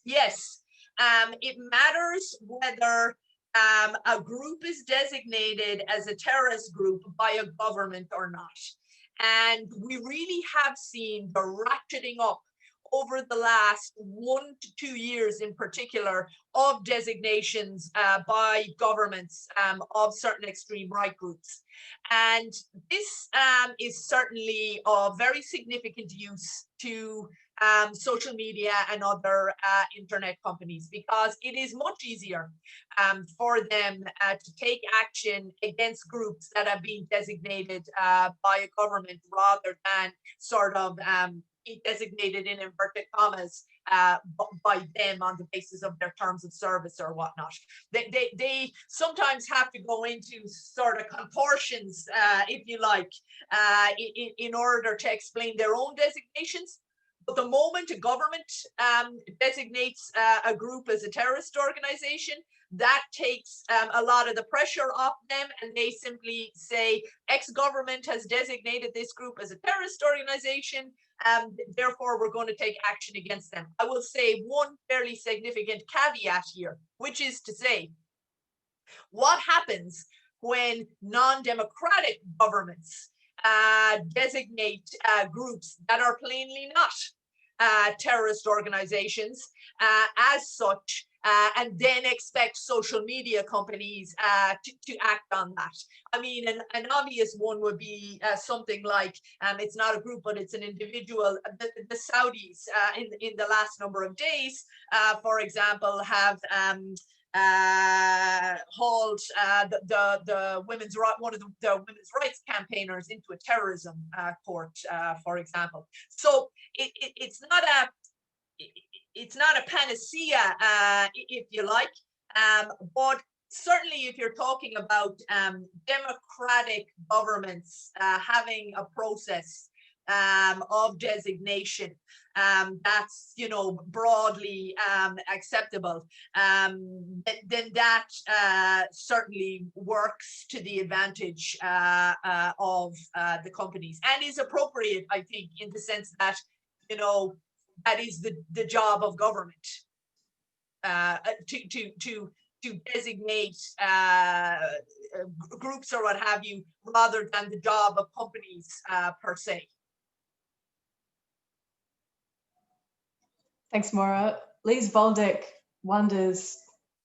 Yes, it matters whether a group is designated as a terrorist group by a government or not. And we really have seen the ratcheting up over the last 1 to 2 years in particular of designations by governments of certain extreme right groups. And this is certainly of very significant use to social media and other internet companies, because it is much easier for them to take action against groups that have been designated by a government rather than sort of be designated in inverted commas by them on the basis of their terms of service or whatnot. They sometimes have to go into sort of contortions, if you like, in order to explain their own designations. But the moment a government designates a group as a terrorist organization, that takes a lot of the pressure off them, and they simply say, X-government has designated this group as a terrorist organization, therefore we're going to take action against them. I will say one fairly significant caveat here, which is to say, what happens when non-democratic governments designate groups that are plainly not terrorist organizations as such, and then expect social media companies to act on that. I mean, an obvious one would be something like, it's not a group, but it's an individual. The Saudis in the last number of days, for example, have hauled the women's one of the women's rights campaigners into a terrorism court, for example. So it's not a panacea, if you like, but certainly if you're talking about democratic governments having a process of designation that's, you know, broadly acceptable, then that certainly works to the advantage of the companies, and is appropriate, I think, in the sense that, you know, that is the job of government, to designate groups or what have you, rather than the job of companies per se. Thanks, Maura. Lise Voldeck wonders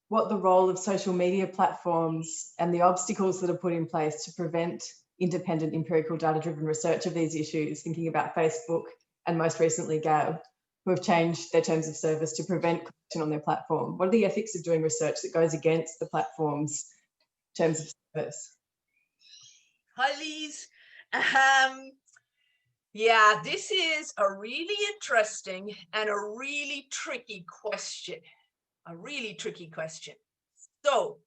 what the role of social media platforms and the obstacles that are put in place to prevent independent empirical data-driven research of these issues, thinking about Facebook and most recently Gab, who have changed their terms of service to prevent corruption on their platform. What are the ethics of doing research that goes against the platform's terms of service? Hi, Lise. Yeah, this is a really interesting and a really tricky question. So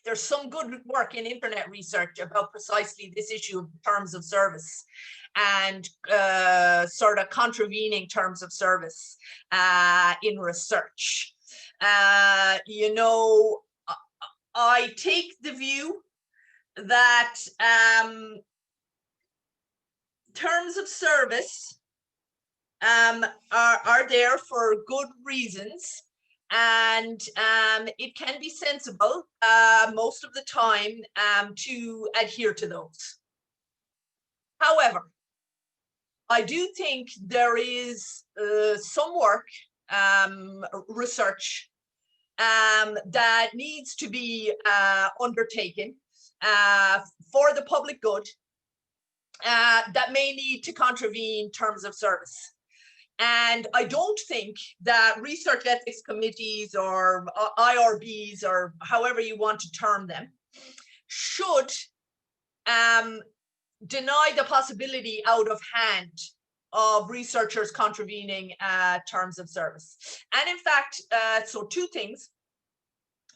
there's some good work in internet research about precisely this issue of terms of service and sort of contravening terms of service in research. You know, I take the view that terms of service are there for good reasons, and it can be sensible most of the time to adhere to those. However, I do think there is some work, research, that needs to be undertaken for the public good, that may need to contravene terms of service. And I don't think that research ethics committees or IRBs, or however you want to term them, should deny the possibility out of hand of researchers contravening terms of service. And in fact, so two things.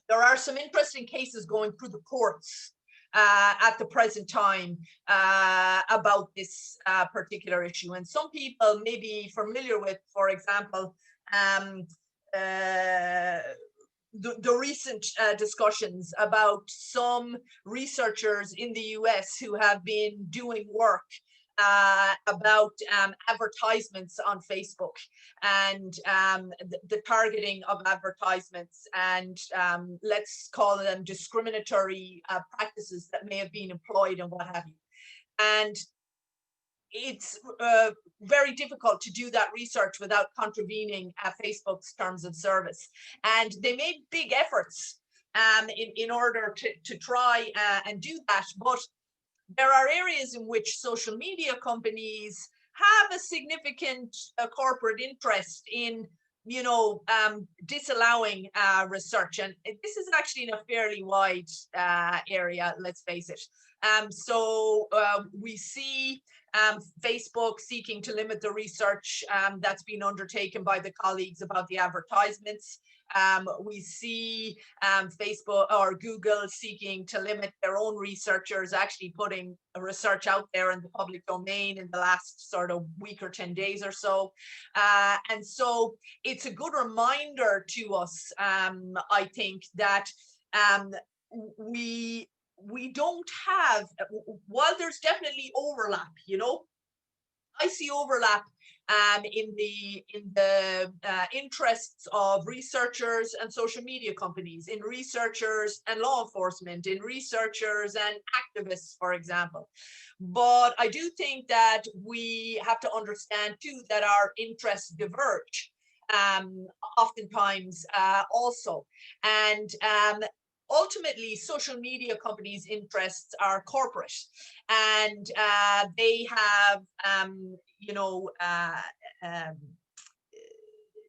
There are some interesting cases going through the courts at the present time about this particular issue. And some people may be familiar with, for example, the recent discussions about some researchers in the US who have been doing work about advertisements on Facebook and the targeting of advertisements and let's call them discriminatory practices that may have been employed and what have you. And it's very difficult to do that research without contravening Facebook's terms of service. And they made big efforts in order to try and do that. But there are areas in which social media companies have a significant corporate interest in, you know, disallowing research. And this is actually in a fairly wide area, let's face it. So we see Facebook seeking to limit the research that's been undertaken by the colleagues about the advertisements. We see Facebook or Google seeking to limit their own researchers, actually putting research out there in the public domain in the last sort of week or 10 days or so. And so it's a good reminder to us, I think, that we don't have, while there's definitely overlap, you know, I see overlap in the interests of researchers and social media companies, in researchers and law enforcement, in researchers and activists, for example. But I do think that we have to understand too that our interests diverge oftentimes also. And ultimately, social media companies' interests are corporate, and they have,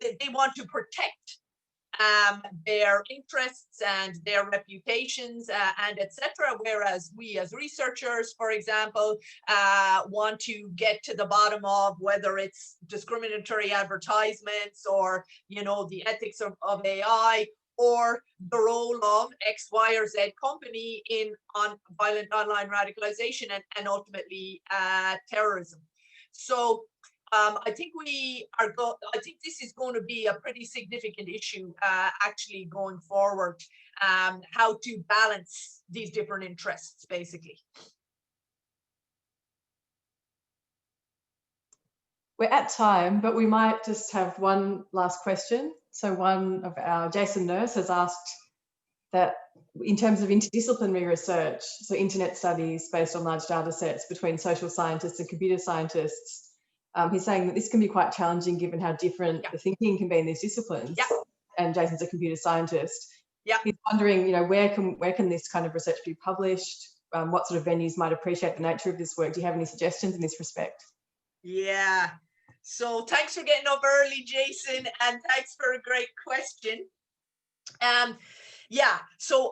they want to protect their interests and their reputations and etc. Whereas we as researchers, for example, want to get to the bottom of whether it's discriminatory advertisements or, the ethics of AI, or the role of X, Y, or Z company on violent online radicalization and ultimately terrorism. So I think I think this is going to be a pretty significant issue actually going forward, how to balance these different interests, basically. We're at time, but we might just have one last question. So one of our, Jason Nurse, has asked that in terms of interdisciplinary research, so internet studies based on large data sets between social scientists and computer scientists, he's saying that this can be quite challenging given how different the thinking can be in these disciplines. And Jason's a computer scientist. He's wondering, where can this kind of research be published? What sort of venues might appreciate the nature of this work? Do you have any suggestions in this respect? Yeah. So thanks for getting up early, Jason, and thanks for a great question. Yeah, so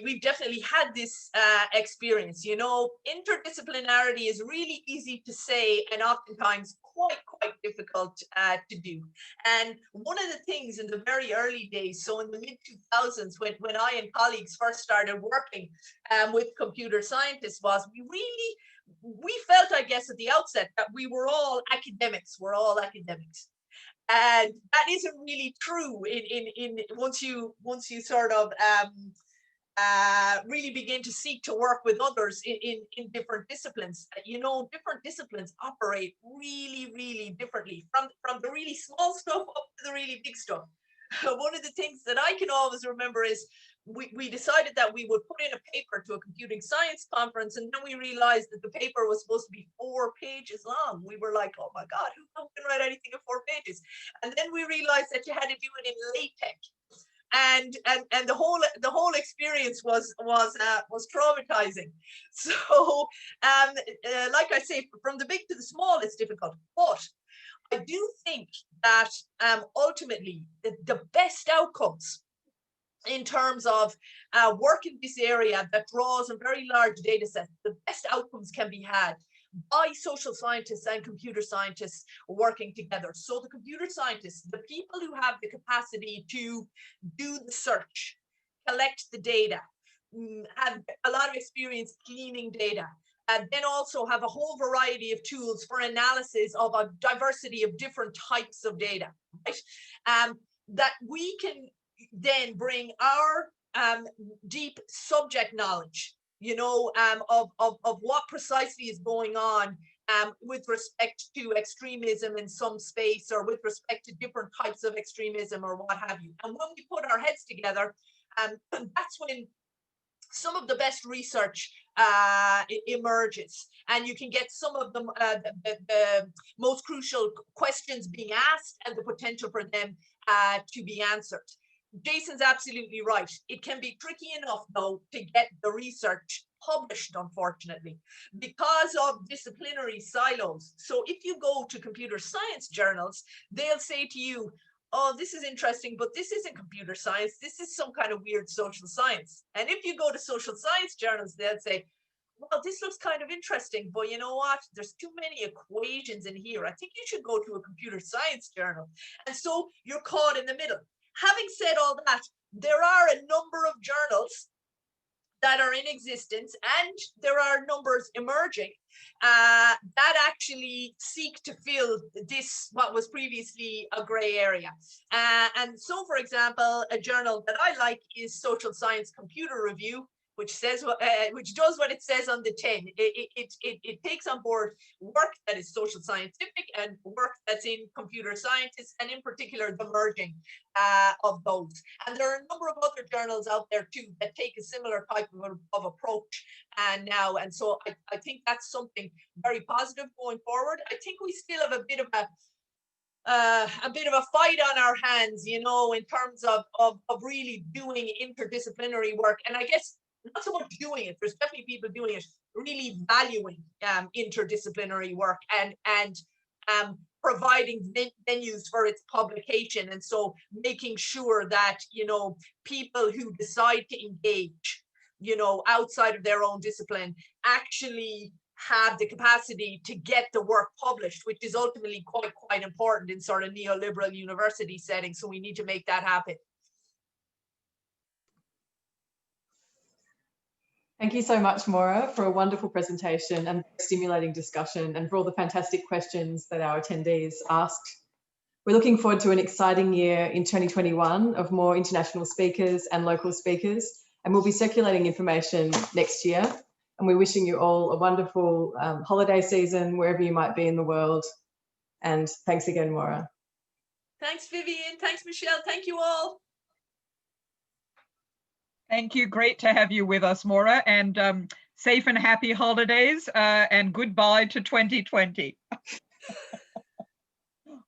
we've definitely had this experience. Interdisciplinarity is really easy to say and oftentimes quite difficult to do. And one of the things in the very early days, so in the mid-2000s, when I and colleagues first started working with computer scientists, was we felt, I guess, at the outset that we were all academics. We're all academics. And that isn't really true in once you sort of really begin to seek to work with others in different disciplines. Different disciplines operate really differently, from the really small stuff up to the really big stuff. One of the things that I can always remember is we decided that we would put in a paper to a computing science conference, and then we realized that the paper was supposed to be 4 pages long. We were like, oh my God, who can write anything in 4 pages? And then we realized that you had to do it in LaTeX. And the whole experience was traumatizing. So like I say, from the big to the small, it's difficult. But I do think that ultimately the best outcomes in terms of work in this area that draws on very large data sets, the best outcomes can be had by social scientists and computer scientists working together. So the computer scientists, the people who have the capacity to do the search, collect the data, have a lot of experience cleaning data, and then also have a whole variety of tools for analysis of a diversity of different types of data, right? That we can then bring our deep subject knowledge, of what precisely is going on with respect to extremism in some space, or with respect to different types of extremism, or what have you. And when we put our heads together, that's when some of the best research emerges, and you can get some of the most crucial questions being asked and the potential for them to be answered. Jason's absolutely right. It can be tricky enough, though, to get the research published, unfortunately, because of disciplinary silos. So if you go to computer science journals, they'll say to you, oh, this is interesting, but this isn't computer science. This is some kind of weird social science. And if you go to social science journals, they'll say, well, this looks kind of interesting, but you know what? There's too many equations in here. I think you should go to a computer science journal. And so you're caught in the middle. Having said all that, there are a number of journals that are in existence, and there are numbers emerging that actually seek to fill this, what was previously a gray area. And so, for example, a journal that I like is Social Science Computer Review. which says which does what it says on the tin. It takes on board work that is social scientific and work that's in computer sciences, and in particular the merging of those. And there are a number of other journals out there too that take a similar type of approach and so I think that's something very positive going forward. I think we still have a bit of a fight on our hands, you know, in terms of really doing interdisciplinary work. And I guess not so much doing it, there's definitely people doing it, really valuing interdisciplinary work and providing venues for its publication. And so making sure that, you know, people who decide to engage, you know, outside of their own discipline actually have the capacity to get the work published, which is ultimately quite important in sort of neoliberal university settings. So we need to make that happen. Thank you so much, Maura, for a wonderful presentation and stimulating discussion, and for all the fantastic questions that our attendees asked. We're looking forward to an exciting year in 2021 of more international speakers and local speakers, and we'll be circulating information next year. And we're wishing you all a wonderful holiday season, wherever you might be in the world. And thanks again, Maura. Thanks, Vivian. Thanks, Michelle. Thank you all. Thank you. Great to have you with us, Maura, and safe and happy holidays and goodbye to 2020.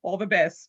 All the best.